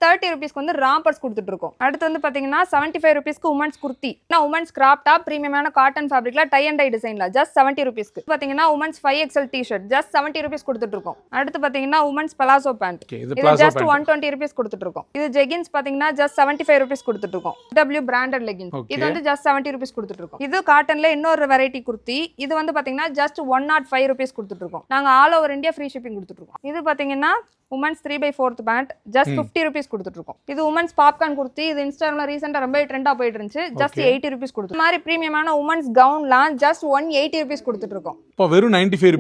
30 rupeesக்கு வந்து ராம்பர்ஸ் கொடுத்துட்டு இருக்கோம். அடுத்து வந்து பாத்தீங்கன்னா 75 rupeesக்கு women's kurti, women's crop top பிரீமியமான காட்டன் ஃபேப்ரிக்ல டை அண்ட் டை டிசைன்ல ஜஸ்ட் 70 rupeesக்கு. பாத்தீங்கன்னா women's 5XL T-shirt just 70 rupees கொடுத்துட்டு இருக்கோம். அடுத்து பாத்தீங்கன்னா உமன்ஸ் பலாசோ பேண்ட், இது ஜஸ்ட் 120 rupees கொடுத்துட்டு இருக்கோம். இது ஜெகின்ஸ் பாத்தீங்கன்னா ஜஸ்ட் 75 rupees கொடுத்துட்டு இருக்கோம். W பிராண்டட் லெகின்ஸ், இது வந்து ஜஸ்ட் 70 rupees கொடுத்துட்டு இருக்கோம். இது காட்டன்ல இன்னொரு வெரைட்டி குர்த்தி, இது வந்து பாத்தீங்கன்னா ஜஸ்ட் 105 rupees கொடுத்துட்டு இருக்கோம். நாங்க all over India free shipping கொடுத்துட்டு இருக்கோம். இது பாத்தீங்கன்னா உமன்ஸ் 3/4 பேண்ட் ஜஸ்ட் 50 rupees கொடுத்துட்டு இருக்கோம். இது உமன்ஸ் பாப்கார்ன் குர்த்தி, இது இன்ஸ்டாகிராம்ல ரீசெண்டா ரொம்ப ட்ரெண்டா போயிட்டு இருந்துச்சு, ஜஸ்ட் 80 rupees கொடுத்து. இந்த மாதிரி பிரீமியமான உமன்ஸ் கவுன்லாம் ஜஸ்ட் 180 rupees கொடுத்துட்டு இருக்கோம். இப்போ வெறும் 95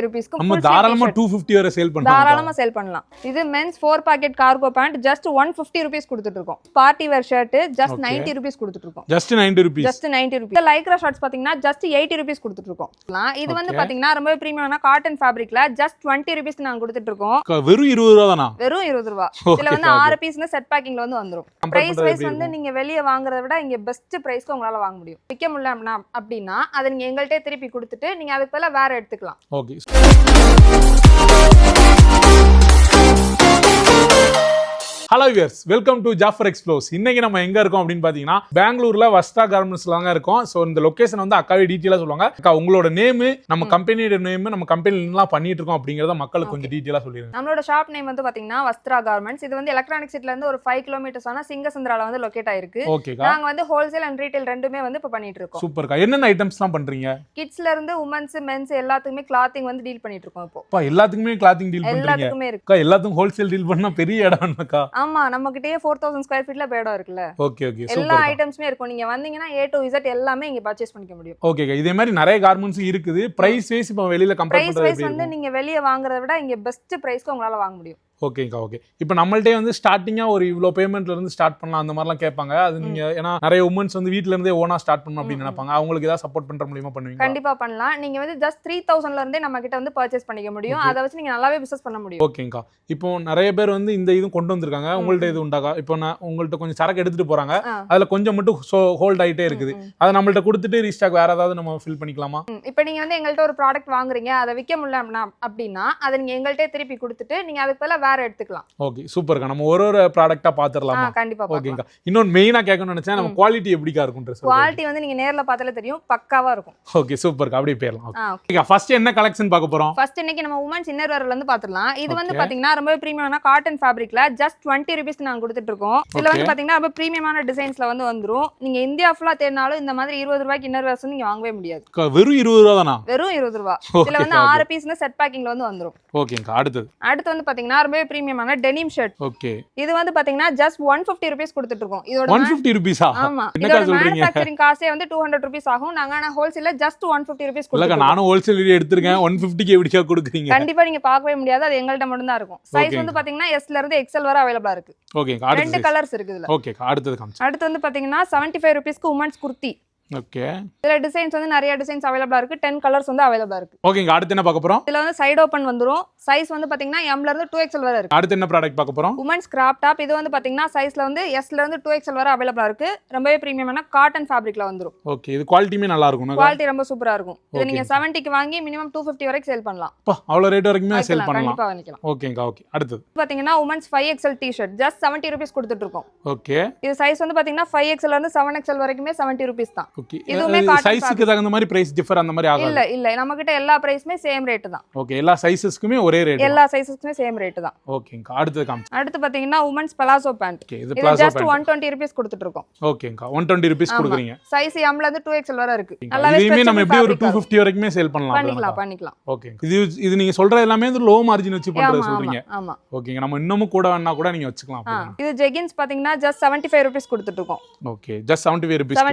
rupeesக்கு நம்ம தாராளமா 250 வரை சேல் பண்ணலாம். தாராளமா சேல் பண்ணலாம். இது men's 4 pocket cargo pant just 150 rupees கொடுத்துட்டு இருக்கோம். Party wear shirt just 90 rupees கொடுத்துட்டு இருக்கோம். Just 90 rupees. Just 90 rupees. Lycra shorts பாத்தீங்கன்னா ஜஸ்ட் 80 rupees கொடுத்துட்டு இருக்கோம். இது வந்து பாத்தீங்கன்னா ரொம்ப பிரீமியமான காட்டன் ஃபேப்ரிக்ல ஜஸ்ட் 20 rupeesக்கு நாங்க கொடுத்துட்டு இருக்கோம். வெறும் 20 ரூபாய் தானா? வெறும் 20 ரூபாய். இதுல வந்து 6 பீஸ்ல செட் பேக்கிங்ல வந்து வந்துரும். பிரைஸ் வைஸ் வந்து நீங்க வெளிய வாங்குறத விட இங்க பெஸ்ட் பிரைஸ்க்கு உங்களால வாங்க முடியும். விக்க முடியல அப்படினா அத நீங்க எங்கள்ட்டே திருப்பி கொடுத்துட்டு நீங்க அதுக்கு பதிலா வேற எடுத்துக்கலாம். Okay. Hello viewers, welcome to Jafar explores. இன்னைக்கு நம்ம எங்க இருக்கோம் அப்படின்னு பாத்தீங்கன்னா பெங்களூர்ல வஸ்த்ரா கார்மெண்ட்ஸ்ல தாங்க இருக்கோம். ஸோ இந்த லொகேஷன் வந்து அக்காவே டீட்டெயிலா சொல்லுவாங்க. அக்கா உங்களோட நேம், நம்ம கம்பெனியோட நேம், நம்ம கம்பெனிலாம் பண்ணிட்டு இருக்கோம் அப்படிங்கறத மக்களுக்கு கொஞ்சம் டீட்டெயிலா சொல்லிருங்க. நம்மளோட ஷாப் நேம் வந்து பாத்தீங்கன்னா வஸ்த்ரா கார்மெண்ட்ஸ். இது வந்து எலக்ட்ரானிக் சிட்டில இருந்து ஒரு 5 கிலோமீட்டர்ஸ் ஆன சிங்கசந்திரால வந்து லொகேட் ஆயிருக்கு. நாங்க வந்து ஹோல்சேல் அண்ட் ரீட்டைல் ரெண்டுமே வந்து இப்ப பண்ணிட்டு இருக்கோம். சூப்பர்க்கா. என்னென்ன ஐட்டம்ஸ்லாம் பண்றீங்க? கிட்ஸ்ல இருந்து உமன்ஸ், மென்ஸ் எல்லாத்துக்குமே கிளாத்திங் வந்து டீல் பண்ணிட்டு இருக்கோம். இப்போ எல்லாத்துக்குமே கிளாத்திங் டீல் பண்றீங்க? எல்லாத்துக்குமே இருக்கு. எல்லாத்துக்கும் ஹோல்சேல் டீல் பண்ணா பெரிய இடம் என்னக்கா? ஆமா, நம்ம கிட்டே 4000 ஸ்கொயர் ஃபீட்ல பேடா இருக்குல்ல. Okay okay. எல்லா ஐட்டம்ஸ்மே இருக்கும். நீங்க வந்தீங்கன்னா A to Z எல்லாமே இங்க பர்சேஸ் பண்ணிக்க முடியும். ஓகே. இதே மாதிரி நிறைய கார்மெண்ட்ஸ் இருக்குது. பிரைஸ் வைஸ் இப்ப வெளியில கம்பேர் பண்றது பிரைஸ் வைஸ் வந்து நீங்க வெளிய வாங்குறத விட இங்க பெஸ்ட் பிரைஸ்க்கு உங்களால வாங்க முடியும். ஓகேங்கா. ஓகே. இப்போ நம்மள்ட்டே வந்து ஸ்டார்டிங்கா ஒரு இவ்வளோ பேமெண்ட்ல இருந்து ஸ்டார்ட் பண்ணலாம் அந்த மாதிரிலாம் கேட்பாங்க. அது நீங்க ஏன்னா நிறைய உமன்ஸ் வந்து வீட்ல இருந்தே ஓனா ஸ்டார்ட் பண்ணணும் அப்படின்னு நினைப்பாங்க. அவங்களுக்கு ஏதாவது சப்போர்ட் பண்ற முடியுமா? பண்ணுவீங்க? கண்டிப்பா பண்ணலாம். நீங்க வந்து ஜஸ்ட் 3000ல இருந்தே நம்ம கிட்ட வந்து பர்ச்சேஸ் பண்ணிக்க முடியும். அதை வச்சு நீங்க நல்லாவே பிசினஸ் பண்ண முடியும். ஓகேங்கா. இப்போ நிறைய பேர் வந்து இந்த இதுவும் கொண்டு வந்திருக்காங்க. உங்கள்ட்ட இது உண்டாக்கா? இப்போ நான் உங்கள்ட்ட கொஞ்சம் சரக்கு எடுத்துட்டு போறாங்க, அதுல கொஞ்சம் மட்டும் ஹோல்ட் ஆயிட்டே இருக்குது. அதை நம்மள்ட்ட கொடுத்துட்டு ரீஸ்டாக் வேற ஏதாவது நம்ம ஃபில் பண்ணிக்கலாமா? இப்போ நீங்க வந்து எங்கள்ட்ட ஒரு ப்ராடக்ட் வாங்குறீங்க, அதை விற்க முடியல அப்படின்னா அதை நீங்க எங்கள்ட்டே திருப்பி கொடுத்துட்டு நீங்க அதுக்கு பதிலா வேற எடுத்துக்கலாம். ஓகே. சூப்பர்க்கா. நம்ம ஒரு ப்ராடக்ட்டா பாத்துறலாமா? கண்டிப்பா. ஓகேங்கா. இன்னொரு மெயினா கேட்கணும்னு நினைச்சேன், நம்ம குவாலிட்டி எப்படிக்கா இருக்கும்? குவாலிட்டி வந்து நீங்க நேர்ல பார்த்தாலே தெரியும், பக்காவா இருக்கும். ஓகே சூப்பர்க்கா. அப்படியே போயிரலாம். ஓகே. ஃபர்ஸ்ட் என்ன கலெக்ஷன் பார்க்க போறோம்? ஃபர்ஸ்ட் இன்னைக்கு நம்ம உமன்ஸ் இன்னர் வேர்ல இருந்து பாத்துறலாம். இது வந்து பாத்தீங்கன்னா ரொம்ப பிரீமியமான காட்டன் ஃபேப்ரிக்ல ஜஸ்ட் 20 rupeesக்கு நாங்க கொடுத்துட்டு இருக்கோம். இதுல வந்து பாத்தீங்கன்னா ரொம்ப பிரீமியமான டிசைன்ஸ்ல வந்து வந்துரும். நீங்க இந்தியா ஃபுல்லா தேடினாலும் இந்த மாதிரி 20 ரூபாய்க்கு இன்னர் வேர்ஸ் நீங்க வாங்கவே முடியாது. வெறும் 20 ரூபாய் தானா? வெறும் 20 ரூபாய். இதுல வந்து 6 பீஸ்ல செட் பேக்கிங்ல வந்து வந்துரும். ஓகேங்கா. அடுத்து வந்து பாத்தீங்கன்னா ரொம்ப பிரீமியமான டெனிம் ஷர்ட். ஓகே. இது வந்து பாத்தீங்கன்னா ஜஸ்ட் 150 rupees கொடுத்துட்டு இருக்கோம். இதோட 150 rupeesா? ஆமா. இதோட manufacturing காஸ்டே வந்து 200 rupees ஆகும். நாங்க ஹோல்சேல்ல ஜஸ்ட் 150 rupees கொடுத்துருக்கோம். நானும் ஹோல்சேல் எடுத்துர்க்கேன். 150க்கு எப்படிக்கா கொடுக்குறீங்க? கண்டிப்பா நீங்க பார்க்கவே முடியாது. அது எங்கள்ட்ட மட்டும் தான் இருக்கும். சைஸ் வந்து பாத்தீங்கன்னா S ல இருந்து XL வரை அவேலபிளா இருக்கு. ஓகேங்கா. ரெண்டு கலர்ஸ் இருக்கு இதுல. ஓகேக்கா. அடுத்து வந்து பாத்தீங்கன்னா 75 rupeesக்கு உமன்ஸ் குர்த்தி. ஓகே. இதுல டிசைன்ஸ் வந்து நிறைய டிசைன்ஸ் அவேலபிளா இருக்கு. 10 கலர்ஸ் வந்து அவேலபிளா இருக்கு. ஓகேங்க. அடுத்து என்ன பார்க்க போறோம்? இதுல வந்து சைடு ஓபன் வந்துரும். சைஸ் வந்து பாத்தீங்கன்னா M ல இருந்து 2XL வரை இருக்கு. அடுத்து என்ன ப்ராடக்ட் பார்க்க போறோம்? Women's crop top. இது வந்து பாத்தீங்கன்னா சைஸ்ல வந்து S ல இருந்து 2XL வரை அவேலபிளா இருக்கு. ரொம்பவே பிரீமியமான காட்டன் ஃபேப்ரிக்ல வந்துரும். ஓகே. இது குவாலிட்டியுமே நல்லா இருக்கும். குவாலிட்டி ரொம்ப சூப்பரா இருக்கும். இது நீங்க 70க்கு வாங்கி மினிமம் 250 வரைக்கும் சேல் பண்ணலாம். அவ்வளவு ரேட் வரைக்குமே சேல் பண்ணலாம். கண்டிப்பா வாங்கிக்கலாம். ஓகேங்க. ஓகே. அடுத்து பாத்தீங்கன்னா women's 5XL T-shirt just 70 rupees கொடுத்துட்டு இருக்கோம். ஓகே. இது சைஸ் வந்து பாத்தீங்கன்னா 5XL ல இருந்து 7XL வரைக்குமே 70 rupees தான். ஓகே. இதுமே சைஸ்க்கு தகுந்த மாதிரி பிரைஸ் டிஃபர் அந்த மாதிரி ஆகாது? இல்ல நம்ம கிட்ட எல்லா பிரைஸ்மே சேம் ரேட் தான். ஓகே. எல்லா சைஸஸ்க்குமே ஒரே ரேட்? எல்லா சைஸஸ்க்குமே சேம் ரேட் தான். ஓகேங்க. அடுத்து பாத்தீங்கன்னா உமன்ஸ் பலாசோ பேண்ட். ஓகே. இது பலாசோ ஜஸ்ட் 120 rupees கொடுத்துட்டு இருக்கோம். ஓகேங்க. 120 rupees கொடுக்குறீங்க. சைஸ் M ல இருந்து 2XL வரை இருக்கு. நல்லாவே இதுமே நம்ம எப்படி ஒரு 250 வரைக்குமே சேல் பண்ணிக்கலாம். ஓகே. இது நீங்க சொல்ற எல்லாமே வந்து லோ மார்ஜின் வச்சு பண்றது சொல்றீங்க? ஆமா. ஓகேங்க. நம்ம இன்னமும் கூட வேணா கூட நீங்க வச்சுக்கலாம். இது ஜெகின்ஸ் பாத்தீங்கன்னா ஜஸ்ட் 75 rupees கொடுத்துட்டு இருக்கோம். Okay. Just 75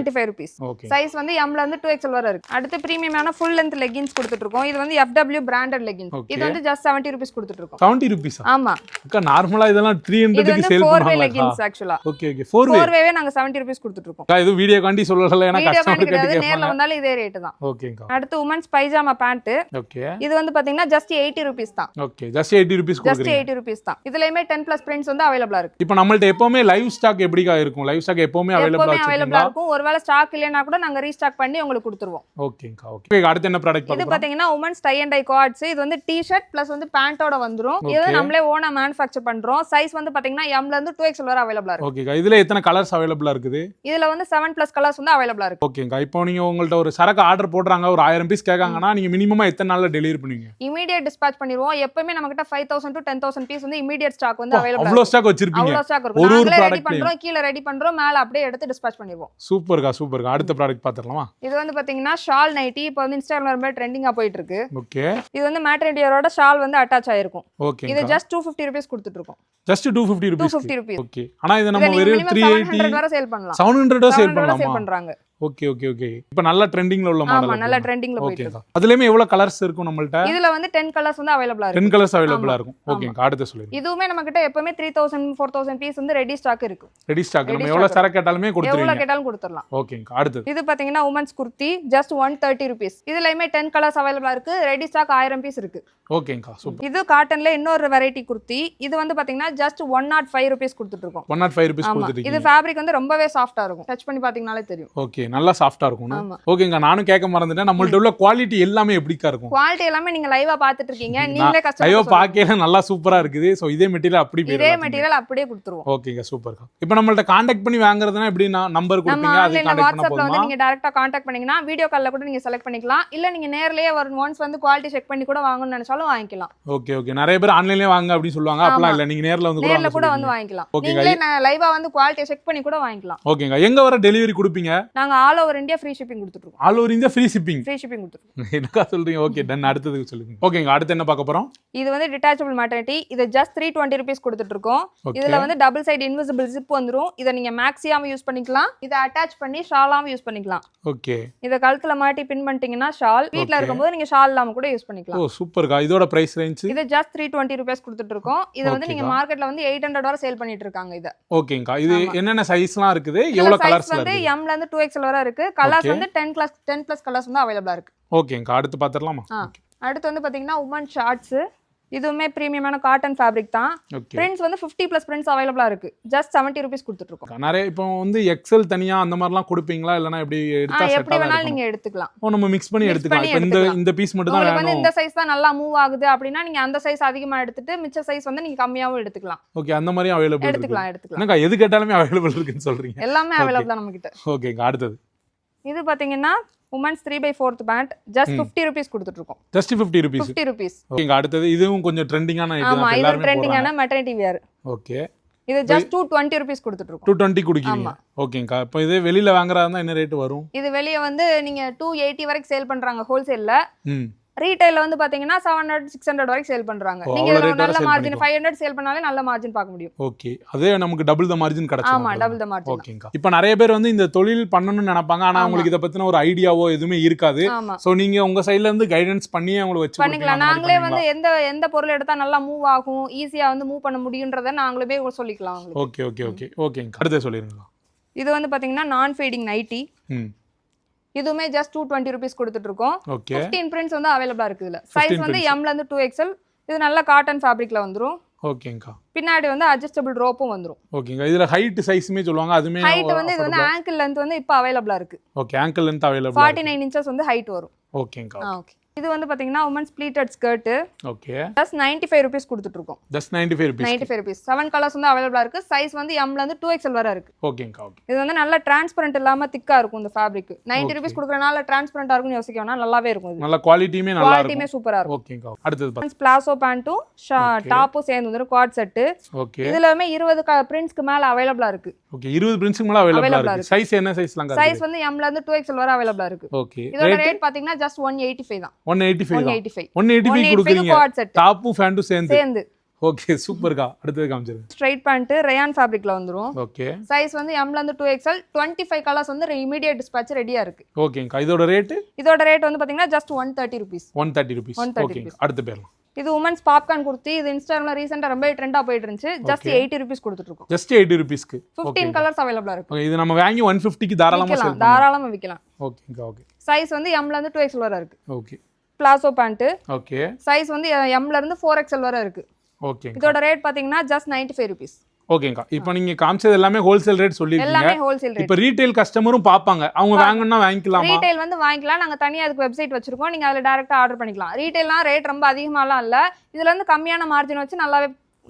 rupees. Okay. Size வந்து M ல இருந்து 2XL வரை இருக்கு. அடுத்து பிரீமியமான ஃபுல் லெந்த் லெகின்ஸ் கொடுத்துட்டு இருக்கோம். இது வந்து FW பிராண்டட் லெகின்ஸ். இது வந்து ஜஸ்ட் 70 rupees கொடுத்துட்டு இருக்கோம். 70 rupees? ஆமா. அக்கா நார்மலா இதெல்லாம் 300 க்கு சேல் பண்ணுவாங்க. 4-way leggings actually. Okay okay. 4-way நாங்க 70 rupees கொடுத்துட்டு இருக்கோம். அக்கா இது வீடியோ காண்டி சொல்லல, ஏனா கஸ்டமர் கிட்ட கேட்பாங்க. நேர்ல வந்தாலும் இதே ரேட் தான். ஓகேங்கா. அடுத்து உமன்ஸ் பைஜாமா பேண்ட். ஓகே. இது வந்து பாத்தீங்கன்னா ஜஸ்ட் 80 rupees தான். ஓகே. ஜஸ்ட் 80 rupees கொடுக்குறீங்க. ஜஸ்ட் 80 rupees தான். இதுலயுமே 10+ prints வந்து அவேலபிளா இருக்கு. இப்போ நம்மள்ட்ட எப்பவுமே லைவ் ஸ்டாக் எப்படிக்கா இருக்கும்? லைவ் ஸ்டாக் எப்பவுமே அவேலபிளா இருக்கும். ஒருவேளை ஸ்டாக் இல்லனா கூட நாங்க ரீஸ்டாக் பண்ணி உங்களுக்கு கொடுத்துருவோம். ஓகேங்கா. ஓகே, அடுத்து என்ன ப்ராடக்ட் இது பார்க்கலாம்? பாத்தீங்கன்னா women's tie and dye cords. இது வந்து டி-ஷர்ட் பிளஸ் வந்து பேண்டோட வந்துரும். இது நம்மளே ஓனா மேனுஃபேக்சர் பண்றோம். சைஸ் வந்து பாத்தீங்கன்னா M ல இருந்து 2XL வரை அவைலபிளா இருக்கு. ஓகேங்கா. இதுல எத்தனை கலர்ஸ் அவைலபிளா இருக்குது? இதுல வந்து 7+ கலர்ஸ் வந்து அவைலபிளா இருக்கு. ஓகேங்கா. இப்போ நீங்க உங்கள்ட்ட ஒரு சரக்கு ஆர்டர் போடுறாங்க, ஒரு 1000 பீஸ் கேட்காங்கன்னா நீங்க மினிமமா எத்தனை நாள்ல டெலிவரி பண்ணுவீங்க? இமிடியேட் டிஸ்பாட்ச் பண்ணிடுவோம். எப்பவுமே நம்ம கிட்ட 5000 to 10000 பீஸ் வந்து இமிடியேட் ஸ்டாக் வந்து அவைலபிளா அவ்வளவு ஸ்டாக் வச்சிருப்பீங்க? அவ்வளவு ஸ்டாக் இருக்கும். நாங்களே ரெடி பண்றோம், கீழ ரெடி பண்றோம், மேல அப்படியே எடுத்து டிஸ்பாட்ச் பண்ணிடுவோம். சூப்பர்க்கா, சூப்பர்க்கா. அடுத்த ப்ராடக்ட் பாத்துறலாமா? இது வந்து பாத்தீங்கன்னா ஷால் நைட்டி. இப்போ வந்து இன்ஸ்டாகிராம்ல ரொம்ப ட்ரெண்டிங்கா போயிட்டு இருக்கு. ஓகே. இது வந்து மேட்டர்னிட்டியோட ஷால் வந்து அட்டாச் ஆயிருக்கும். ஓகே. இது just 250 rupees கொடுத்துட்டு இருக்கோம். Just 250 rupees. 250 rupees. ஓகே. ஆனா இது நம்ம வெறும் 380 700 வரை சேல் பண்ணலாம். 700 சேல் 700 சேல் பண்ணலாமா? பண்றாங்க. Okay okay okay. இப்போ நல்ல ட்ரெண்டிங்ல உள்ள மாடல். ஆமா, நல்ல ட்ரெண்டிங்ல போயிட்டு ஓகேங்கா. இருக்கு. அதுலயுமே எவ்வளவு கலர்ஸ் இருக்கும் நம்மள்ட்ட? இதுல வந்து 10 கலர்ஸ் வந்து அவைலபிளா 10 இருக்கு. கலர்ஸ் அவைலபிளா இருக்கும். ஓகேங்கா. அடுத்து சொல்லுங்க. இதுவுமே நம்ம கிட்ட எப்பவுமே 3000 4000 பீஸ் வந்து ரெடி ஸ்டாக் இருக்கு. Ready stock. நம்ம எவ்வளவு சரக்கு கேட்டாலுமே கொடுத்துருவீங்க. எவ்வளவு கேட்டாலும் கொடுத்துறலாம். ஓகேங்கா. அடுத்து இது பாத்தீங்கன்னா உமன்ஸ் குர்த்தி just 130 rupees. இதுலயுமே 10 கலர்ஸ் அவைலபிளா இருக்கு. ரெடி ஸ்டாக் 1000 பீஸ் இருக்கு. ஓகேங்கா. சூப்பர். இது காட்டன்ல இன்னொரு வெரைட்டி குர்த்தி. இது வந்து பாத்தீங்கன்னா just 105 rupees கொடுத்துட்டு இருக்கோம். 105 rupees ஆமா, கொடுத்துட்டீங்க. இது ஃபேப்ரிக் வந்து ரொம்பவே சாஃப்ட்டா இருக்கும். டச் பண்ணி பாத்தீங்கனாலே தெரியும். ஓகே, நல்லா சாஃப்ட்டா இருக்கும். ஆமா. ஓகேங்கா. நானும் கேட்க மறந்துட்டேன், நம்மள்ட்ட உள்ள குவாலிட்டி எல்லாமே எப்படிக்கா இருக்கும்? குவாலிட்டி எல்லாமே நீங்க லைவா பாத்துட்டு இருக்கீங்க. நீங்களே கஸ்டமர் லைவா பாக்கல நல்லா சூப்பரா இருக்குது. சோ இதே மெட்டீரியல் அப்படி இதே போயிடும். மெட்டீரியல் அப்படியே கொடுத்துருவோம். ஓகேங்க, சூப்பர்க்கா. இப்போ நம்மள்ட்ட கான்டாக்ட் பண்ணி வாங்குறதுனா எப்படி? நம்பர் நம்ம கொடுப்பீங்க, அது ஆன்லைன்ல கான்டாக்ட் பண்ண வாட்ஸ்அப்ல வந்து போதுமா? நீங்க டைரக்டா கான்டாக்ட் பண்ணீங்கன்னா வீடியோ கால்ல கூட நீங்க செலக்ட் பண்ணிக்கலாம். இல்ல நீங்க நேர்லயே ஒன்ஸ் வந்து குவாலிட்டி செக் பண்ணி கூட வாங்கணும்னு நினைச்சாலும் வாங்கிக்கலாம். Okay okay. நிறைய பேர் ஆன்லைன்லயே வாங்க அப்படி சொல்லுவாங்க. அப்பலாம் இல்ல, நீங்க நேர்ல வந்து நேர்ல கூட வாங்க வந்து வாங்கிக்கலாம். ஓகேங்க. நீங்களே லைவா வந்து குவாலிட்டி செக் பண்ணி கூட வாங்கிக்கலாம். ஓகேங்க. எங்க வர டெலிவரி கொடுப்பீங்க? நாங்க all over India free shipping கொடுத்துட்டு இருக்கோம். All over India free shipping. Free shipping கொடுத்துட்டு இருக்கோம். என்னக்கா சொல்றீங்க? Okay done. அடுத்தது சொல்லுங்க. ஓகேங்க. அடுத்து என்ன பார்க்க போறோம்? இது வந்து டிட்டாச்சபிள் மேட்டர்னிட்டி. இது just 320 rupees கொடுத்துட்டு இருக்கோம். இதுல வந்து டபுள் சைடு இன்விசிபிள் ஜிப் வந்துரும். இத நீங்க மேக்ஸியாவும் யூஸ் பண்ணிக்கலாம். இத அட்டாச் பண்ணி ஷாலாவும் யூஸ் பண்ணிக்கலாம். ஓகே. இத கழுத்துல மாட்டி பின் பண்ணிட்டீங்கன்னா ஷால், வீட்ல இருக்கும்போது நீங்க ஷால் இல்லாம கூட யூஸ் பண்ணிக்கலாம். ஓ சூப்பர்க்கா. இதோட பிரைஸ் ரேஞ்ச்? இது just 320 rupees கொடுத்துட்டு இருக்கோம். இத வந்து நீங்க மார்க்கெட்ல வந்து 800 வரை சேல் பண்ணிட்டு இருக்காங்க இத. ஓகேங்கா. இது என்னென்ன சைஸ்லாம் இருக்குது? எவ்வளவு கலர்ஸ்ல வந்து இருக்கு? M ல இருந்து 2XL வரை இருக்கு. கலர்ஸ் வந்து 10+ கலர்ஸ் வந்து அவைலபிளா இருக்கு. ஓகேங்கா. அடுத்து பாத்துறலாமா? அடுத்து வந்து பாத்தீங்கன்னா உமன் ஷார்ட்ஸ். இதுவுமே பிரீமியமான காட்டன் ஃபேப்ரிக் தான். பிரிண்ட்ஸ் வந்து 50+ பிரிண்ட்ஸ் அவைலபிளா இருக்கு. just 70 rupees கொடுத்துட்டு இருக்கோம். நிறைய இப்போ வந்து எக்ஸல் தனியா அந்த மாதிரிலாம் கொடுப்பீங்களா? இல்லனா எப்படி எடுத்தா செட் எப்படி வேணாலும் நீங்க எடுத்துக்கலாம். ஓ நம்ம மிக்ஸ் பண்ணி எடுத்துக்கலாம். இப்போ இந்த பீஸ் மட்டும் தான் உங்களுக்கு வந்து வேணும். இந்த சைஸ் தான் நல்லா மூவ் ஆகுது அப்படினா நீங்க அந்த சைஸ் அதிகமா எடுத்துட்டு மிச்ச சைஸ் வந்து நீங்க கம்மியாவும் எடுத்துக்கலாம். ஓகே, அந்த மாதிரி அவேலபிள் இருக்கு. எடுத்துக்கலாம். என்னக்கா எது கேட்டாலுமே அவேலபிள் இருக்குன்னு சொல்றீங்க? எல்லாமே அவேலபிள் தான் நம்ம கிட்ட. ஓகேங்க. அடுத்து இது பாத்தீங்கன்னா உமன்ஸ் 3/4 பேண்ட் just 50 rupees கொடுத்துட்டு இருக்கோம். just 50 rupees. 50 rupees. ஓகேங்க. அடுத்து இதுவும் கொஞ்சம் ட்ரெண்டிங்கான ஐட்டம். ஆமா, இது ட்ரெண்டிங்கான மெட்டர்னிட்டி வியர். ஓகே. இது just 220 rupees கொடுத்துட்டு இருக்கோம். 220 குடுக்கீங்க. ஓகேங்கா. இப்போ இது வெளியில வாங்குறதா இருந்தா என்ன ரேட் வரும்? இது வெளிய வந்து நீங்க 280 வரைக்கும் சேல் பண்றாங்க ஹோல்சேல்ல. ரீட்டைல்ல வந்து பாத்தீங்கன்னா 700 600 வரைக்கும் சேல் பண்றாங்க. நீங்க நல்ல மார்ஜின் 500 சேல் பண்ணாலே நல்ல மார்ஜின் பார்க்க முடியும். ஓகே, அதே நமக்கு டபுள் தி மார்ஜின் கிடைச்சிடும். ஆமா, டபுள் தி மார்ஜின். ஓகேங்கா. இப்போ நிறைய பேர் வந்து இந்த தொழில் பண்ணணும்னு நினைப்பாங்க. ஆனா உங்களுக்கு இத பத்தின ஒரு ஐடியாவோ எதுவுமே இருக்காது. சோ நீங்க உங்க சைடுல இருந்து கைடன்ஸ் பண்ணி அவங்களுக்கு வச்சு பண்ணிக்கலாம். நாங்களே வந்து எந்த பொருள் எடுத்தா நல்லா மூவ் ஆகும், ஈஸியா வந்து மூவ் பண்ண முடியும்ன்றத நாங்களே சொல்லிக்கலாம் உங்களுக்கு. Okay okay okay. ஓகேங்க. அடுத்து சொல்லிருங்க. இது வந்து பாத்தீங்கன்னா நான் ஃபீடிங் நைட்டி. இதுவுமே just 220 rupees கொடுத்துட்டு இருக்கோம். 15 பிரிண்ட்ஸ் வந்து அவைலபிளா இருக்கு. இதுல சைஸ் வந்து M ல இருந்து 2XL. இது நல்ல காட்டன் ஃபேப்ரிக்ல வந்துரும். ஓகேங்கா. பின்னாடி வந்து அட்ஜஸ்டபிள் ரோப்பும் வந்துரும். ஓகேங்க. இதுல ஹைட் சைஸ்மே சொல்வாங்க. அதுமே ஹைட் வந்து இது வந்து ஆங்கிள் லெந்த் வந்து இப்ப அவைலபிளா இருக்கு. Okay, angle length available. 49 inches வந்து ஹைட் வரும். ஓகேங்கா. ஓகே. இது வந்து பாத்தீங்கன்னா women's pleated skirt. Okay. just 95 rupees கொடுத்துட்டு இருக்கோம். just 95 rupees. 95 rupees. 7 கலர்ஸ் வந்து அவைலபிளா இருக்கு. சைஸ் வந்து M ல இருந்து 2XL வரை இருக்கு. ஓகேங்கா. ஓகே. இது வந்து நல்ல டிரான்ஸ்பரண்ட் இல்லாம திக்கா இருக்கும் இந்த ஃபேப்ரிக். 90 rupees கொடுக்கறனால டிரான்ஸ்பரண்டா இருக்கும்னு யோசிக்க வேணாம், நல்லாவே இருக்கும். இது நல்ல குவாலிட்டியுமே நல்லா இருக்கும். குவாலிட்டியுமே சூப்பரா இருக்கும். ஓகேங்கா. அடுத்து பாருங்க. பிளாசோ பேண்டும் டாப்பும் சேர்ந்து வந்து குவாட் செட். ஓகே. இதுலமே 20 பிரிண்ட்ஸ்க்கு மேல அவைலபிளா இருக்கு. ஓகே, 20 பிரிண்ட்ஸ்க்கு மேல அவைலபிளா இருக்கு. சைஸ் என்ன சைஸ்லாம் இருக்கு? சைஸ் வந்து M ல இருந்து 2XL வரை அவைலபிளா இருக்கு. ஓகே. இதோட ரேட் பாத்தீங்கன்னா just 185 தான். 185 கொடுக்குறீங்க. டாப்பும் ஃபேண்டும் சேர்ந்து. ஓகே, சூப்பர்க்கா. அடுத்து காமிச்சிருங்க. ஸ்ட்ரைட் பேண்ட் ரயான் ஃபேப்ரிக்ல வந்துரும். ஓகே. சைஸ் வந்து M ல இருந்து 2XL. 25 கலர்ஸ் வந்து இமிடியேட் டிஸ்பாட்ச் ரெடியா இருக்கு. ஓகேங்கா. இதோட ரேட் வந்து பாத்தீங்கன்னா just 130 rupees. 130 rupees. ஓகேங்க. அடுத்து பேர்லாம். இது உமன்ஸ் பாப்கார்ன் குர்த்தி. இது இன்ஸ்டாகிராம்ல ரீசன்ட்டா ரொம்ப ட்ரெண்டா போயிட்டு இருந்துச்சு. just 80 rupees கொடுத்துட்டு இருக்கோம். just 80 rupeesக்கு 15 கலர்ஸ் அவைலபிளா இருக்கு. ஓகே, இது நம்ம வாங்கி 150க்கு தாராளமா சேல் பண்ணலாம். தாராளமா விக்கலாம். ஓகேங்கா. ஓகே. சைஸ் வந்து M ல இருந்து 2XL வரை இருக்கு. Okay. Palazzo pant. Okay. Size வந்து M ல இருந்து 4XL வரை இருக்கு. ஓகே. இதோட ரேட் பாத்தீங்கன்னா just 95 rupees. ஓகேங்கா இப்போ நீங்க காமிச்சது எல்லாமே ஹோல்சேல் ரேட் சொல்லிருக்கீங்க எல்லாமே ஹோல்சேல் ரேட். இப்போ ரீட்டைல் கஸ்டமரும் பாப்பாங்க அவங்க வாங்கணும்னா வாங்கிக்கலாமா ரீட்டைல் வந்து வாங்கிக்கலாம், நாங்க தனியா அதுக்கு வெப்சைட் வச்சிருக்கோம், நீங்க அதுல டைரக்டா ஆர்டர் பண்ணிக்கலாம். ரீட்டைல்லாம் ரேட் ரொம்ப அதிகமாலாம் இல்ல, இதுல இருந்து கம்மியான மார்ஜின் வச்சு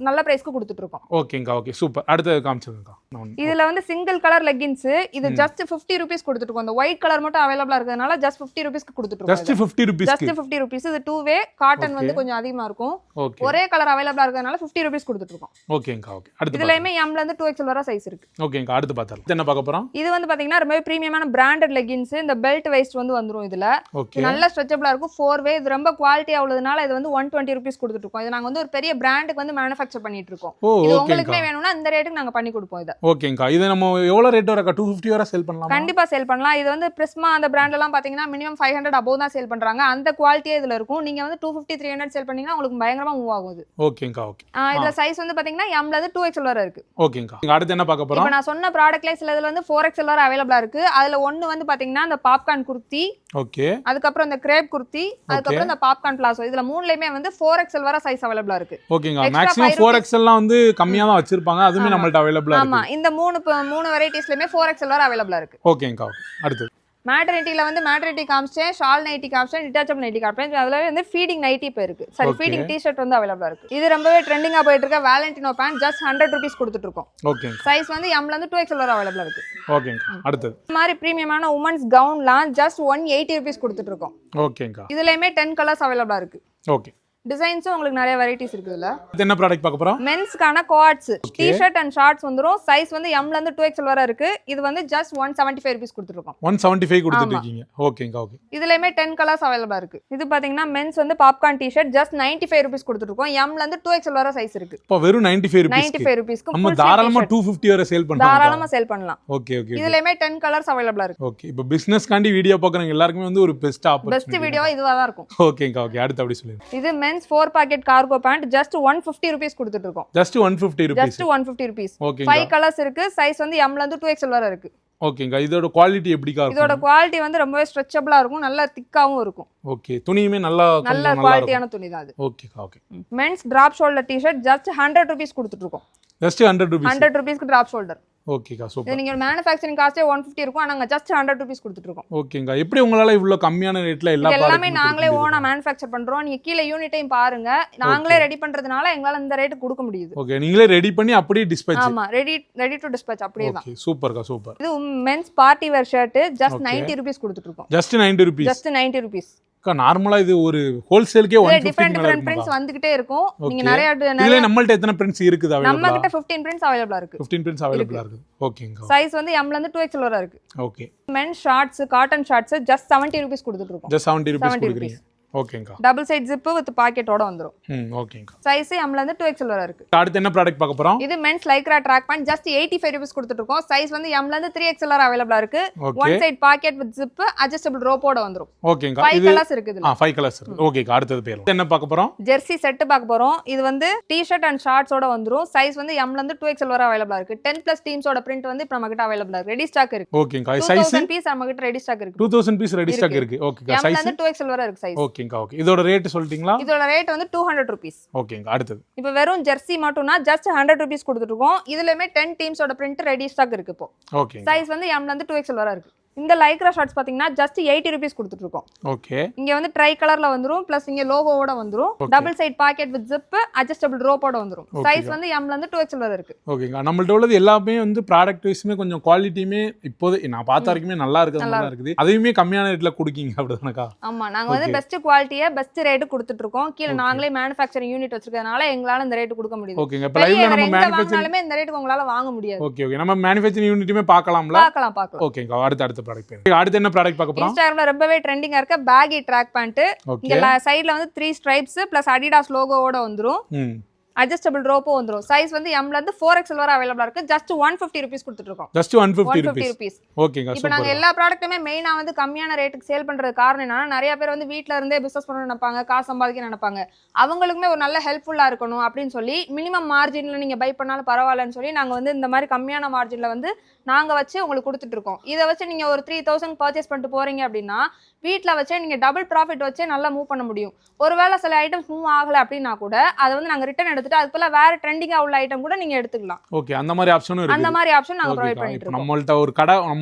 நல்ல பிரைஸ்க்கு கொடுத்துட்டு இருக்கோம். ஓகேங்கா ஓகே சூப்பர். அடுத்து காமிச்சிருங்கக்கா. இதுல வந்து சிங்கிள் கலர் லெகின்ஸ் இது ஜஸ்ட் 50 ரூபீஸ் கொடுத்துட்டு இருக்கோம். அந்த ஒயிட் கலர் மட்டும் அவைலபிளா இருக்கிறதுனால ஜஸ்ட் 50 ரூபீஸ்க்கு கொடுத்துட்டு இருக்கோம். Just 50 rupees. Just 50 rupees. இது 2 வே காட்டன் வந்து கொஞ்சம் அதிகமா இருக்கும். ஒரே கலர் அவைலபிளா இருக்கிறதுனால 50 ரூபீஸ் கொடுத்துட்டு இருக்கோம். ஓகேங்கா ஓகே. அடுத்து இதுலயுமே M ல இருந்து 2XL வரை சைஸ் இருக்கு. ஓகேங்கா அடுத்து பார்த்தலாம். என்ன பார்க்க போறோம்? இது வந்து பாத்தீங்கன்னா ரொம்ப பிரீமியமான பிராண்டட் லெகின்ஸ். இந்த பெல்ட் வெஸ்ட் வந்து வந்துரும் இதுல. நல்ல ஸ்ட்ரெச்சபிளா இருக்கும். 4 வே. இது ரொம்ப குவாலிட்டியா உள்ளதுனால இது வந்து 120 ரூபீஸ் கொடுத்துட்டு இருக்கோம். இது நாங்க வந்து ஒரு பெரிய பிராண்டுக்கு வந்து மேனுஃபேக்சர் பண்ணிட்டு இருக்கோம். இது உங்களுக்குமே வேணும்னா இந்த ரேட்டுக்கு நாங்க பண்ணி கொடுப்போம் இத. ஓகேங்கா. இது நம்ம எவ்வளவு ரேட் வரக்கா? 250 வரை சேல் பண்ணலாமா? கண்டிப்பா சேல் பண்ணலாம். இது வந்து பிரிஸ்மா அந்த பிராண்ட் எல்லாம் பாத்தீங்கன்னா மினிமம் 500 above தான் சேல் பண்றாங்க. அந்த குவாலிட்டியே இதுல இருக்கும். நீங்க வந்து 250 300 சேல் பண்ணீங்கன்னா உங்களுக்கு பயங்கரமா மூவ் ஆகும் இது. ஓகேங்கா ஓகே. இதுல சைஸ் வந்து பாத்தீங்கன்னா M ல இருந்து 2XL வரை இருக்கு. ஓகேங்கா. அடுத்து என்ன பார்க்க போறோம்? இப்போ நான் சொன்ன ப்ராடக்ட்ல சில இதுல வந்து 4XL வரை அவைலபிளா இருக்கு. அதுல ஒன்னு வந்து பாத்தீங்கன்னா அந்த பாப்கார்ன் குர்த்தி, ஓகே, அதுக்கப்புறம் இந்த கிரேப் குர்த்தி, அதுக்கப்புறம் இந்த பாப்கார்ன் பிளாசோ. இதுல மூணுலயுமே வந்து 4XL வரை சைஸ் அவைலபிளா இருக்கு. ஓகேங்கா. மேக்ஸிமம் 4XLலாம் வந்து கம்மியா தான் வச்சிருப்பாங்க. அதுமே நம்மள்ட்ட அவைலபிளா இருக்கு. ஆமா, இந்த மூணு வெரைட்டிஸ்லயுமே 4XL வரை அவைலபிளா இருக்கு. ஓகேங்கா. அடுத்து மேட்டர்னிட்டில வந்து மேட்டர்னிட்டி காமிச்சேன், ஷால் நைட்டி காமிச்சேன், டிட்டாச்சபிள் நைட்டி காமிச்சேன். அதுல வந்து ஃபீடிங் நைட்டி இப்போ இருக்கு. சாரி, ஃபீடிங் டி-ஷர்ட் வந்து அவைலபிளா இருக்கு. இது ரொம்பவே ட்ரெண்டிங்கா போயிட்டு இருக்க வேலண்டினோ பேண்ட் ஜஸ்ட் 100 ரூபீஸ் கொடுத்துட்டு இருக்கோம். ஓகே. சைஸ் வந்து M ல இருந்து 2XL வரை அவைலபிளா இருக்கு. ஓகேங்க. அடுத்து இந்த மாதிரி பிரீமியமான உமன்ஸ் கவுன்லாம் ஜஸ்ட் 180 ரூபீஸ் கொடுத்துட்டு இருக்கோம். ஓகேங்க. இதுலயுமே 10 கலர்ஸ் அவைலபிளா இருக்கு. ஓகே. டிசைன்ஸும் உங்களுக்கு நிறைய வெரைட்டிஸ் இருக்கு இதுல. என்ன ப்ராடக்ட் பார்க்க போறோம்? மென்ஸ்க்கான கோஆட்ஸ் டி-ஷர்ட் அண்ட் ஷார்ட்ஸ் வந்துரும். சைஸ் வந்து M ல இருந்து 2XL வரை இருக்கு. இது வந்து ஜஸ்ட் 175 ரூபீஸ் கொடுத்துட்டு இருக்கோம். 175 கொடுத்துட்டு இருக்கீங்க. ஓகேங்க. ஓகே. இதுலயுமே 10 கலர்ஸ் அவைலபிளா இருக்கு. இது பாத்தீங்கன்னா மென்ஸ் வந்து பாப்கார்ன் டி-ஷர்ட் ஜஸ்ட் 95 ரூபீஸ் கொடுத்துட்டு இருக்கோம். M ல இருந்து 2XL வரை சைஸ் இருக்கு. இப்போ வெறும் 95 ரூபீஸ்க்கு நம்ம தாராளமா 250 வரை சேல் பண்ணலாம். தாராளமா சேல் பண்ணலாம். Okay okay. இதுலயுமே 10 கலர்ஸ் அவைலபிளா இருக்கு. ஓகே. இப்போ பிசினஸ் காண்டி வீடியோ பார்க்கறவங்க எல்லாருக்குமே வந்து ஒரு பெஸ்ட் ஆப்பர்ச்சுனிட்டி. பெஸ்ட் வீடியோ இதுவா தான் இருக்கும். ஓகேங்க. ஓகே. அடுத்து அப்படி சொல்லுங்க. இது men's 4 pocket cargo pant just 150 rupees கொடுத்துட்டு இருக்கோம். Just 150 rupees. Just 150 rupees. Okay. 5 colours இருக்கு. சைஸ் வந்து M ல இருந்து 2XL வரை இருக்கு. ஓகேங்க. இதோட குவாலிட்டி எப்படிக்கா இருக்கும்? இதோட குவாலிட்டி வந்து ரொம்பவே ஸ்ட்ரெச்சபிளா இருக்கும், நல்ல திக்காவும் இருக்கும். ஓகே. துணியுமே நல்ல குவாலிட்டியான துணி தான் அது. ஓகேக்கா. Okay. Men's drop shoulder T-shirt just 100 rupees கொடுத்துட்டு இருக்கோம். Just 100 rupees. 100 ரூபீஸ்க்கு டிராப் ஷோல்டர். ஓகேக்கா. சூப்பர். நீங்க மேனுஃபேக்சரிங் காஸ்டே 150 இருக்கும், நாங்க ஜஸ்ட் 100 ரூபீஸ் கொடுத்துட்டு இருக்கோம். ஓகேங்க. எப்படி உங்களால இவ்ளோ கம்மியான ரேட்ல எல்லாமே நாங்களே ஓனா மேனுஃபேக்சர் பண்றோம். நீங்க கீழ யூனிட்டையும் பாருங்க, நாங்களே ரெடி பண்றதுனால எங்களால இந்த ரேட் கொடுக்க முடியுது. ஓகே. நீங்களே ரெடி பண்ணி அப்படியே டிஸ்பேட்ச். ஆமா, ரெடி டு டிஸ்பேட்ச் அப்படியே தான். ஓகே. சூப்பர்க்கா. சூப்பர். இது men's party wear shirt just 90 rupees கொடுத்துட்டு இருக்கோம். Just 90 rupees. Just 90 rupees. நார்மலா இது ஒரு ஹோல்சேலுக்கே 150 டிஃபரண்ட் பிரிண்ட்ஸ் வந்துகிட்டே இருக்கும். நீங்க நிறைய இதுல நம்மள்ட்ட எத்தனை பிரிண்ட்ஸ் இருக்குது அவைலபிளா? நம்ம கிட்ட 15 பிரிண்ட்ஸ் அவைலபிளா இருக்கு. 15 பிரிண்ட்ஸ் அவைலபிளா இருக்கு. ஓகேங்க. சைஸ் வந்து M ல இருந்து 2XL வரை இருக்கு. Okay. Men shorts cotton shorts just 70 rupees கொடுத்துட்டு இருக்கோம். ஜஸ்ட் 70 ரூபீஸ் கொடுக்குறீங்க. ஓகேங்கா. டபுள் சைடு ஜிப் வித் பாக்கெட்டோட வந்துரும். ஓகேங்கா. சைஸ் M ல இருந்து 2XL வரை இருக்கு. அடுத்து என்ன ப்ராடக்ட் பார்க்க போறோம்? இது men's Lycra track pant just 85 rupees கொடுத்துட்டு இருக்கோம். சைஸ் வந்து M ல இருந்து 3XL வரை அவைலபிளா இருக்கு. One side pocket with zip adjustable ரோப்போட வந்துரும். ஓகேங்கா. 5 கலர்ஸ் இருக்கு இதுல. 5 கலர்ஸ் இருக்கு. ஓகேங்கா. அடுத்து பேர் என்ன பார்க்க போறோம்? ஜெர்சி செட் பார்க்க போறோம். இது வந்து டி-ஷர்ட் அண்ட் ஷார்ட்ஸோட வந்துரும். சைஸ் வந்து M ல இருந்து 2XL வரை அவைலபிளா இருக்கு. 10+ டீம்ஸோட பிரிண்ட் வந்து இப்ப நம்ம கிட்ட அவைலபிளா இருக்கு. ரெடி ஸ்டாக் இருக்கு. ஓகேங்கா. சைஸ் 2000 பீஸ் நம்ம கிட்ட ரெடி ஸ்டாக் இருக்கு. 2000 பீஸ் ரெடி ஸ்டாக் இருக்கு. ஓகேங்கா. சைஸ் M ல இருந்து 2XL வரை இருக்கு சைஸ். ஓகேங்கா. ஓகே. இதோட ரேட் சொல்லிட்டீங்களா? இதோட ரேட் வந்து 200 ரூபீஸ். ஓகேங்க. அடுத்து இப்போ வெறும் ஜெர்சி மட்டும்னா ஜஸ்ட் 100 ரூபீஸ் கொடுத்துட்டு இருக்கோம். இதுலயுமே 10 டீம்ஸோட பிரிண்ட் ரெடி ஸ்டாக் இருக்கு இப்போ. ஓகே. சைஸ் வந்து M ல இருந்து 2XL வரை இருக்கு. இந்த லைக்ரா ஷார்ட்ஸ் பாத்தீங்கன்னா ஜஸ்ட் 80 ரூபீஸ் கொடுத்துட்டு இருக்கோம். ஓகே. இங்க வந்து ட்ரை கலர்ல வந்துரும், பிளஸ் இங்க லோகோவோட வந்துரும். Double side pocket with zip adjustable ரோப்போட வந்துரும். சைஸ் வந்து M ல இருந்து 2XL வரை இருக்கு. ஓகேங்க. நம்மள்ட்ட உள்ளது எல்லாமே வந்து ப்ராடக்ட் வைஸ்மே கொஞ்சம் குவாலிட்டியுமே இப்போது நான் பார்த்த வரைக்குமே நல்லா இருக்குது. அதையுமே கம்மியான ரேட்ல கொடுக்கீங்க அப்படிதானக்கா? ஆமா, நாங்க வந்து பெஸ்ட் குவாலிட்டியா பெஸ்ட் ரேட் கொடுத்துட்டு இருக்கோம். கீழ நாங்களே மேனுஃபேக்சரிங் யூனிட் வச்சிருக்கறதுனால எங்களால இந்த ரேட் கொடுக்க முடியுது. ஓகேங்க. இப்ப லைவ்ல நம்ம மேனுஃபேக்சரிங் இந்த ரேட்டுக்கு உங்களால வாங்க முடியாது. Okay okay. நம்ம மேனுஃபேக்சரிங் யூனிட்டுமே பார்க்கலாம்ல? பார்க்கலாம். ஓகேங்க. அடுத்த ப்ராடக்ட். அடுத்து என்ன ப்ராடக்ட் பார்க்க போறோம்? இன்ஸ்டாகிராம்ல ரொம்பவே ட்ரெண்டிங்கா இருக்க பேகி ட்ராக் பேண்ட். இங்க சைடுல வந்து 3 ஸ்ட்ரைப்ஸ் பிளஸ் அடிடாஸ் லோகோவோட வந்துரும். அட்ஜஸ்டபிள் ரோப்போ வந்துரும். சைஸ் வந்து M ல இருந்து 4XL வரை அவைலபிளா இருக்கு. ஜஸ்ட் 150 ரூபீஸ் கொடுத்துட்டு இருக்கோம். Just 150 rupees. ஓகேங்க. இப்போ நாங்க எல்லா ப்ராடக்ட்டுமே மெயினா வந்து கம்மியான ரேட்டுக்கு சேல் பண்றது காரணம் என்னன்னா, நிறைய பேர் வந்து வீட்ல இருந்தே பிசினஸ் பண்ண நினைப்பாங்க, காசு சம்பாதிக்க நினைப்பாங்க. அவங்களுக்குமே ஒரு நல்ல ஹெல்ப்ஃபுல்லா இருக்கணும் அப்படின்னு சொல்லி மினிமம் மார்ஜின்ல நீங்க பை பண்ணாலும் பரவாயில்லன்னு சொல்லி நாங்க வந்து இந்த மாதிரி கம்மியான மார்ஜின்ல வந்து நாங்க வச்சு உங்களுக்கு கொடுத்துட்டு இருக்கோம். இதை வச்சு நீங்க ஒரு 3000 பர்ச்சேஸ் பண்ணிட்டு போறீங்க அப்படின்னா வீட்ல வச்சே நீங்க டபுள் ப்ராஃபிட் வச்சே நல்லா மூவ் பண்ண முடியும். ஒருவேளை சில ஐட்டம்ஸ் மூவ் ஆகல அப்படின்னா கூட அதை வந்து நாங்க ரிட்டர்ன் எடுத்து எடுத்துட்டு அது போல வேற ட்ரெண்டிங்கா உள்ள ஐட்டம் கூட நீங்க எடுத்துக்கலாம். ஓகே, அந்த மாதிரி ஆப்ஷனும் இருக்கு. அந்த மாதிரி ஆப்ஷன் நாங்க ப்ரொவைட் பண்ணிட்டு இப்போ இருக்கோம். நம்மள்ட்ட ஒரு கடை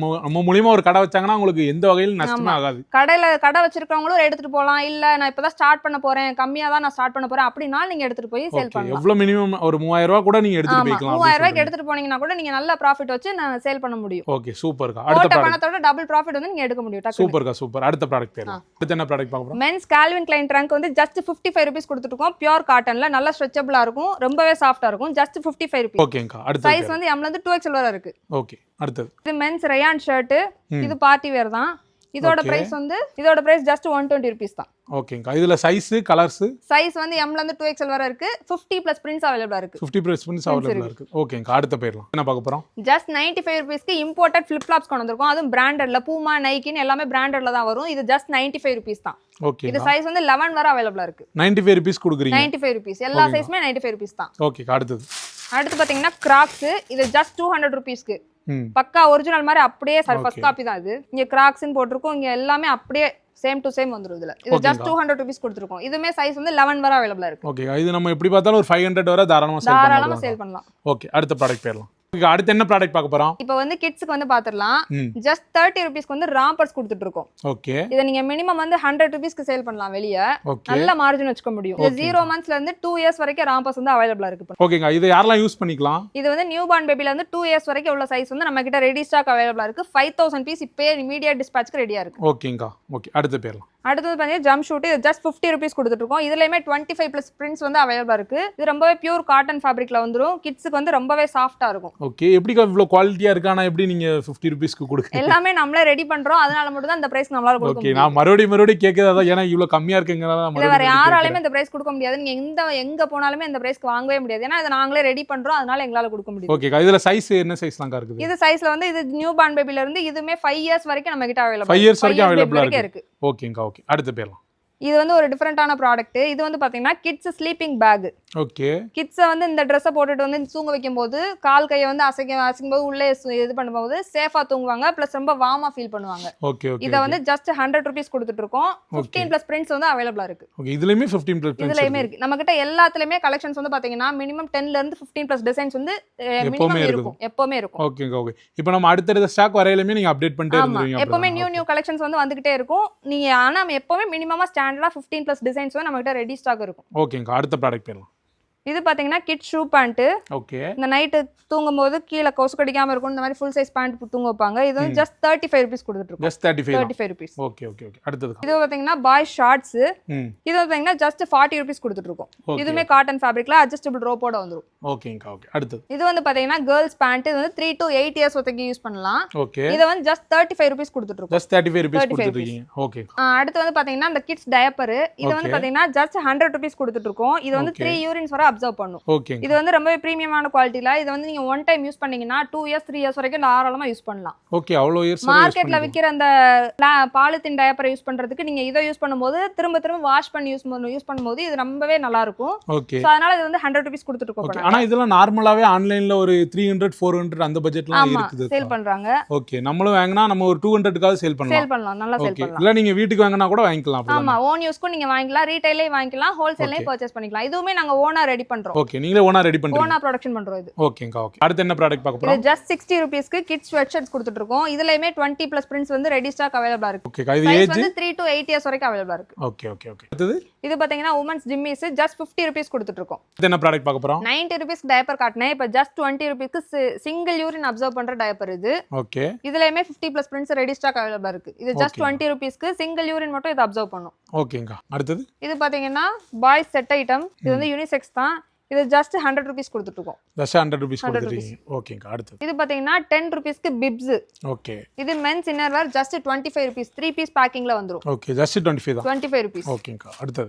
நம்ம மூலியமா ஒரு கடை வச்சாங்கன்னா உங்களுக்கு எந்த வகையிலும் நஷ்டமே ஆகாது. கடை வச்சிருக்கவங்களும் எடுத்துட்டு போலாம். இல்ல நான் இப்பதான் ஸ்டார்ட் பண்ண போறேன், கம்மியா தான் நான் ஸ்டார்ட் பண்ண போறேன் அப்படினா நீங்க எடுத்துட்டு போய் சேல் பண்ணலாம். எவ்வளவு மினிமம் ஒரு 3000 ரூபாய் கூட நீங்க எடுத்துட்டு போய்க்கலாம். 3000 ரூபாய்க்கு எடுத்துட்டு போனீங்கன்னா கூட நீங்க நல்ல ப்ராஃபிட் வச்சு சேல் பண்ண முடியும். ஓகே, சூப்பர்க்கா. அடுத்த ப்ராடக்ட் பணத்தோட டபுள் ப்ராஃபிட் வந்து நீங்க எடுக்க முடியும். சூப்பர்க்கா, சூப்பர். அடுத்த ப்ராடக்ட் பேர் அடுத்து என்ன ப்ராடக்ட் பார்க்க போறோம்? மென்ஸ் கால்வின் கிளைன் ட்ரங்க் வந்து ஜஸ்ட் 55 ரூபீஸ் கொடுத்துட்டு இருக்கோம். பியூர் காட்டன்ல நல்ல ஸ்ட்ரெச்சபிளா இருக்கும், ரொம்பவே சாஃப்ட்டா இருக்கும். Just 55 rupees. ஓகேங்கா. அடுத்து சைஸ் வந்து M ல இருந்து 2XL வரை இருக்கு. ஓகே, அடுத்து இது மென்ஸ் ரயான் ஷர்ட். இது பார்ட்டி வேர் தான். இதோட பிரைஸ் ஜஸ்ட் 120 ரூபீஸ் தான். ஓகேங்கா. இதுல சைஸ் கலர்ஸ் சைஸ் வந்து M ல இருந்து 2XL வரை இருக்கு. 50 பிளஸ் பிரிண்ட்ஸ் அவைலபிளா இருக்கு. 50 பிளஸ் பிரிண்ட்ஸ் அவைலபிளா இருக்கு. ஓகேங்கா. அடுத்த பேர்லாம் என்ன பார்க்க போறோம்? ஜஸ்ட் 95 ரூபீஸ்க்கு இம்போர்ட்டட் ஃபிளிப் ஃப்ளாப்ஸ் கொண்டு வந்திருக்கோம். அதுவும் பிராண்டட்ல பூமா நைக்கின்னு எல்லாமே பிராண்டட்ல தான் வரும். இது ஜஸ்ட் 95 ரூபீஸ் தான். ஓகே, இது சைஸ் வந்து 11 வரை அவைலபிளா இருக்கு. 95 ரூபீஸ் கொடுக்குறீங்க. 95 ரூபீஸ் எல்லா சைஸ்மே 95 ரூபீஸ் தான். ஓகே, அடுத்து பாத்தீங்கன்னா கிராக்ஸ். இது ஜஸ்ட் 200 ரூபீஸ்க்கு பக்கா ஒரிஜினல் மாதிரி அப்படியே ஃபர்ஸ்ட் காப்பி தான். இது இங்க கிராக்ஸ்னு போட்டிருக்கோம். இங்க எல்லாமே அப்படியே சேம் டு சேம் வந்துரும். இதுல இது ஜஸ்ட் 200 ரூபீஸ் கொடுத்துருக்கோம். இதுமே சைஸ் வந்து 11 வரை அவைலபிளா இருக்கு. ஓகே, இது நம்ம எப்படி பார்த்தாலும் ஒரு 500 வரை தாராளமா சேல் பண்ணலாம். ஓகே, அடுத்த ப்ராடக்ட் பேர்லாம். அடுத்து என்ன ப்ராடக்ட் பார்க்க போறோம்? இப்போ வந்து கிட்ஸ்க்கு வந்து பாத்துறலாம். ஜஸ்ட் 30 ரூபீஸ்க்கு வந்து ராம்பர்ஸ் கொடுத்துட்டு இருக்கோம். ஓகே, இத நீங்க மினிமம் வந்து 100 ரூபீஸ்க்கு சேல் பண்ணலாம் வெளிய. நல்ல மார்ஜின் வச்சுக்க முடியும். இது 0 மந்த்ஸ்ல இருந்து 2 இயர்ஸ் வரைக்கும் ராம்பர்ஸ் வந்து அவைலபிளா இருக்கு. ஓகேங்க. இது யாரெல்லாம் யூஸ் பண்ணிக்கலாம்? இது வந்து நியூ பார்ன் பேபில இருந்து 2 இயர்ஸ் வரைக்கும் உள்ள சைஸ் வந்து நம்ம கிட்ட ரெடி ஸ்டாக் அவைலபிளா இருக்கு. 5000 பீஸ் இப்போ இமிடியேட் டிஸ்பாட்ச்க்கு ரெடியா இருக்கு. ஓகேங்கா. ஓகே, அடுத்த பேர்லாம். அடுத்தது பாத்தீங்கன்னா ஜம்ப் ஷூட். இது ஜஸ்ட் 50 ரூபீஸ் கொடுத்துட்டு இருக்கோம். இதுலயுமே 25 பிளஸ் பிரிண்ட்ஸ் வந்து அவைலபிளா இருக்கு. இது ரொம்பவே பியூர் காட்டன் ஃபேப்ரிக்ல வந்துரும். கிட்ஸ்க்கு வந்து ரொம்பவே சாஃப்ட்டா இருக்கும். ஓகே, எப்படி இவ்ளோ குவாலிட்டியா இருக்கு? ஆனா எப்படி நீங்க 50 ரூபீஸ்க்கு கொடுக்குறீங்க? எல்லாமே நம்மளே ரெடி பண்றோம். அதனால மட்டும் தான் இந்த பிரைஸ் நம்மளால கொடுக்க முடியும். ஓகே, நான் மறுபடியும் கேக்குறதா, ஏன்னா இவ்ளோ கம்மியா இருக்குங்கறத இல்ல வேற யாராலயுமே இந்த பிரைஸ் கொடுக்க முடியாது. நீங்க எங்க போனாலுமே இந்த பிரைஸ்க்கு வாங்கவே முடியாது. ஏன்னா இத நாங்களே ரெடி பண்றோம். அதனால எங்களால கொடுக்க முடியும். ஓகே, இதுல சைஸ் என்ன சைஸ்லாம் இருக்குது? இது சைஸ்ல வந்து இது நியூ பார்ன் பேபில இருந்து இதுமே 5 இயர்ஸ் வரைக்கும் நம்ம கிட்ட அவைலபிள். 5 இயர்ஸ் வரைக்கும் அவைலபிளா இருக்கு. ஓகேங்கா. ஓகே, அடுத்த பேர்லாம். இது வந்து ஒரு டிஃபரெண்டான ப்ராடக்ட். இது வந்து பாத்தீங்கன்னா கிட்ஸ் ஸ்லீப்பிங் பேக். ஓகே, கிட்ஸை வந்து இந்த ட்ரெஸ்ஸை போட்டுட்டு வந்து தூங்க வைக்கும் போது கால் கையை வந்து அசைக்கும் போது உள்ளே இது பண்ணும்போது சேஃபா தூங்குவாங்க. பிளஸ் ரொம்ப வார்மா ஃபீல் பண்ணுவாங்க. Okay, okay. இத வந்து ஜஸ்ட் 100 ரூபீஸ் கொடுத்துட்டு இருக்கோம். 15 பிளஸ் பிரிண்ட்ஸ் வந்து அவைலபிளா இருக்கு. ஓகே, இதுலயுமே 15 பிளஸ் பிரிண்ட்ஸ் இதுலயுமே இருக்கு. நம்ம கிட்ட எல்லாத்துலயுமே கலெக்ஷன்ஸ் வந்து பாத்தீங்கன்னா மினிமம் 10ல இருந்து 15 பிளஸ் டிசைன்ஸ் வந்து மினிமம் இருக்கும். எப்பவுமே இருக்கும். ஓகேங்க. ஓகே, இப்போ நம்ம அடுத்த ஸ்டாக் வரையிலுமே நீங்க அப்டேட் பண்ணிட்டே இருந்தீங்க. எப்பவுமே நியூ கலெக்ஷன்ஸ் வந்து வந்துகிட்டே இருக்கும். நீங்க ஆனா எப்பவுமே மினிமமா ஸ்டாண்டர்டா 15 பிளஸ் டிசைன்ஸ் வந்து நம்ம கிட்ட ரெடி ஸ்டாக் இருக்கும். ஓகேங்க. அடுத்த ப்ராடக்ட் பேர்லாம். இது பாத்தீங்கன்னா கிட் ஷூ பேண்ட். ஓகே, இந்த நைட் தூங்கும்போது கீழ கொசு கடிக்காம இருக்கும். இந்த மாதிரி ஃபுல் சைஸ் பேண்ட் தூங்க வைப்பாங்க. இது வந்து ஜஸ்ட் 35 ரூபீஸ் கொடுத்துட்டு இருக்கோம். Just 35 rupees. Okay, okay, okay. அடுத்து இது பாத்தீங்கன்னா பாய் ஷார்ட்ஸ். இது பாத்தீங்கன்னா ஜஸ்ட் 40 ரூபீஸ் கொடுத்துட்டு இருக்கோம். இதுமே காட்டன் ஃபேப்ரிக்ல அட்ஜஸ்டபிள் ரோப்போட வந்துரும். ஓகேங்க. ஓகே, அடுத்து இது வந்து பாத்தீங்கன்னா கேர்ள்ஸ் பேண்ட். இது வந்து 3 to 8 இயர்ஸ் வரைக்கும் யூஸ் பண்ணலாம். ஓகே, இது வந்து ஜஸ்ட் 35 ரூபீஸ் கொடுத்துட்டு இருக்கோம். ஜஸ்ட் 35 ரூபீஸ் கொடுத்துட்டு இருக்கீங்க. ஓகே. அடுத்து வந்து பாத்தீங்கன்னா இந்த கிட்ஸ் டயப்பர். இது வந்து பாத்தீங்கன்னா ஜஸ்ட் 100 ரூபீஸ் கொடுத்துட்டு இருக்கோம். இது வந்து 3 யூரின்ஸ் வரை அப்சர்வ் பண்ணும். ஓகே, இது வந்து ரொம்ப பிரீமியமான குவாலிட்டில. இது வந்து நீங்க ஒன் டைம் யூஸ் பண்ணீங்கன்னா 2 இயர்ஸ் 3 இயர்ஸ் வரைக்கும் தாராளமா யூஸ் பண்ணலாம். ஓகே, அவ்வளோ இயர்ஸ் மார்க்கெட்ல விக்கிற அந்த பாலித்தீன் டயப்பரை யூஸ் பண்றதுக்கு நீங்க இதை யூஸ் பண்ணும்போது திரும்ப வாஷ் பண்ணி யூஸ் பண்ணும்போது இது ரொம்பவே நல்லா இருக்கும். ஓகே, சோ அதனால இது வந்து 100 ரூபீஸ் கொடுத்துட்டு இருக்கோம். ஆனா இதெல்லாம் நார்மலாவே ஆன்லைன்ல ஒரு 300 400 அந்த பட்ஜெட்லாம் இருக்குது. சேல் பண்றாங்க. ஓகே, நம்மளும் வாங்குனா நம்ம ஒரு 200க்காவது சேல் பண்ணலாம். நல்லா சேல் பண்ணலாம். இல்ல நீங்க வீட்டுக்கு வாங்குனா கூட வாங்கிக்கலாம். ஆமா, ஓன் யூஸ்க்கு நீங்க வாங்கிக்கலாம். ரீட்டைலே வாங்கிக்கலாம். ஹோல்சேல்லையும் பர்ச்சேஸ் பண்ணிக்கலாம். இதுவுமே நாங்க ஓனா ரெடி பண்றோம். ஓகே, நீங்களே ஓனா ரெடி பண்றீங்க. ஓனா ப்ரொடக்ஷன் பண்றோம் இது. ஓகேங்க. ஓகே, அடுத்து என்ன ப்ராடக்ட் பார்க்க போறோம்? இது ஜஸ்ட் 60 ரூபீஸ்க்கு கிட்ஸ் ஸ்வெட் ஷர்ட்ஸ் கொடுத்துட்டு இருக்கோம். இதுலயுமே 20 பிளஸ் பிரிண்ட்ஸ் வந்து ரெடி ஸ்டாக் அவைலபிளா இருக்கு. ஓகே, இது ஏஜ் வந்து 3 to 8 இயர்ஸ் வரைக்கும் அவைலபிளா இருக்கு. Okay, okay, okay. அடுத்து இது பாத்தீங்கன்னா உமன்ஸ் ஜிம்மிஸ். ஜஸ்ட் 50 ரூபீஸ் கொடுத்துட்டு இருக்கோம். இது என்ன ப்ராடக்ட் பார்க்க போறோம்? 90 ரூபீஸ் டயப்பர் காட்னே. இப்போ ஜஸ்ட் 20 ரூபீஸ்க்கு சிங்கிள் யூரின் அப்சர்வ் பண்ற டயப்பர் இது. ஓகே, இதுலயுமே 50 பிளஸ் பிரிண்ட்ஸ் ரெடி ஸ்டாக் அவைலபிளா இருக்கு. இது ஜஸ்ட் 20 ரூபீஸ்க்கு சிங்கிள் யூரின் மட்டும் இது அப்சர்வ் பண்ணும். ஓகேங்க. அடுத்து இது பாத்தீங்கன்னா பாய்ஸ் செட் ஐட்டம். இது வந்து யூனிசெக்ஸ் தான். இது ஜஸ்ட் 100 ரூபீஸ் கொடுத்துட்டு இருக்கோம். ஜஸ்ட் 100 ரூபீஸ் கொடுத்துட்டீங்க. ஓகேங்க. அடுத்து இது பாத்தீங்கன்னா 10 ரூபீஸ்க்கு பிப்ஸ். ஓகே, இது men's inner wear. Just 25 rupees. 3 piece பேக்கிங்ல வந்துரும். ஓகே, ஜஸ்ட் 25 தான். 25 ரூபீஸ். ஓகேங்க. அடுத்து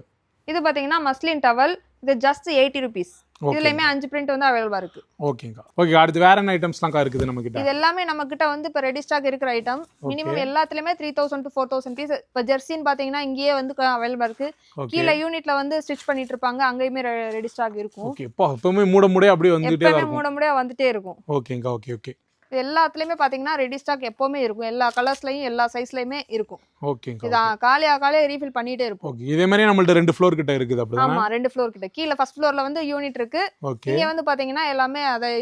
இது பாத்தீங்கன்னா மஸ்லின் டவல். இது ஜஸ்ட் 80 ரூபீஸ். இதுலயுமே 5 பிரிண்ட் வந்து அவைலபிளா இருக்கு. ஓகேங்க. ஓகே, அடுத்து வேற என்ன ஐட்டம்ஸ்லாம் இருக்குது நம்ம கிட்ட? இது எல்லாமே நம்ம கிட்ட வந்து இப்ப ரெடி ஸ்டாக் இருக்கிற ஐட்டம். மினிமம் எல்லாத்துலயுமே 3000 to 4000 பீஸ். இப்ப ஜெர்சின்னு பாத்தீங்கன்னா இங்கேயே வந்து அவைலபிளா இருக்கு. கீழ யூனிட்ல வந்து ஸ்டிச் பண்ணிட்டு இருப்பாங்க. அங்கேயுமே ரெடி ஸ்டாக் இருக்கும். ஓகே, எப்பவுமே மூட அப்படியே வந்துட்டே இருக்கும். எப்பவுமே மூட வந்துட்டே இருக்கும். ஓகேங்க. Okay, okay. இது எல்லாத்துலயுமே பாத்தீங்கன்னா ரெடி ஸ்டாக் எப்பவுமே இருக்கும், எல்லா கலர்ஸ்லயும் எல்லா சைஸ்லயுமே இருக்கும். ஓகேங்கா. இது காலியா ரீஃபில் பண்ணிட்டே இருக்கும். ஓகே, இதே மாதிரி நம்மள்ட்ட 2 ஃப்ளோர் கிட்ட இருக்குது அப்படிதானே? ஆமா 2 ஃப்ளோர் கிட்ட. கீழ ஃபர்ஸ்ட் ஃப்ளோர்ல வந்து யூனிட் இருக்கு. ஓகே. இங்க வந்து பாத்தீங்கன்னா எல்லாமே அத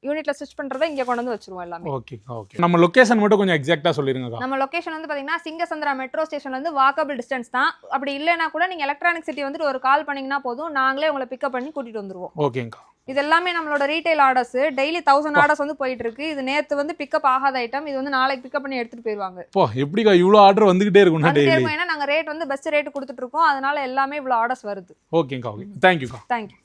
யூனிட்ல ஸ்டிட்ச் பண்றதை இங்க கொண்டு வந்து வச்சிருவோம் எல்லாமே. ஓகேக்கா. ஓகே, நம்ம லொகேஷன் மட்டும் கொஞ்சம் எக்ஸாக்ட்டா சொல்லிருங்கக்கா. நம்ம லொகேஷன் வந்து பாத்தீங்கன்னா சிங்கசந்திரா மெட்ரோ ஸ்டேஷன்ல இருந்து வாக்கபிள் டிஸ்டன்ஸ் தான். அப்படி இல்லைன்னா கூட நீங்க எலக்ட்ரானிக் சிட்டி வந்துட்டு ஒரு கால் பண்ணீங்கன்னா போதும், நாங்களே உங்களை பிக்கப் பண்ணி கூட்டிட்டு வந்துருவோம். ஓகேங்கா. இது எல்லாமே நம்மளோட ரீட்டைல் ஆர்டர்ஸ். டெய்லி 1000 ஆர்டர்ஸ் வந்து போயிட்டு இருக்கு. இது நேத்து வந்து பிக்கப் ஆகாத ஐட்டம், இது வந்து நாளைக்கு பிக்கப் பண்ணி எடுத்துட்டு போயிருவாங்க. எப்படிக்கா இவ்வளவு ஆர்டர் வந்துகிட்டே இருக்கும்னா டெய்லி? ஏன்னா நாங்க ரேட் வந்து பெஸ்ட் ரேட் கொடுத்துட்டு இருக்கோம், அதனால எல்லாமே இவ்வளவு ஆர்டர்ஸ் வருது. ஓகேங்கா. ஓகே, தேங்க்யூக்கா. தேங்க்யூ.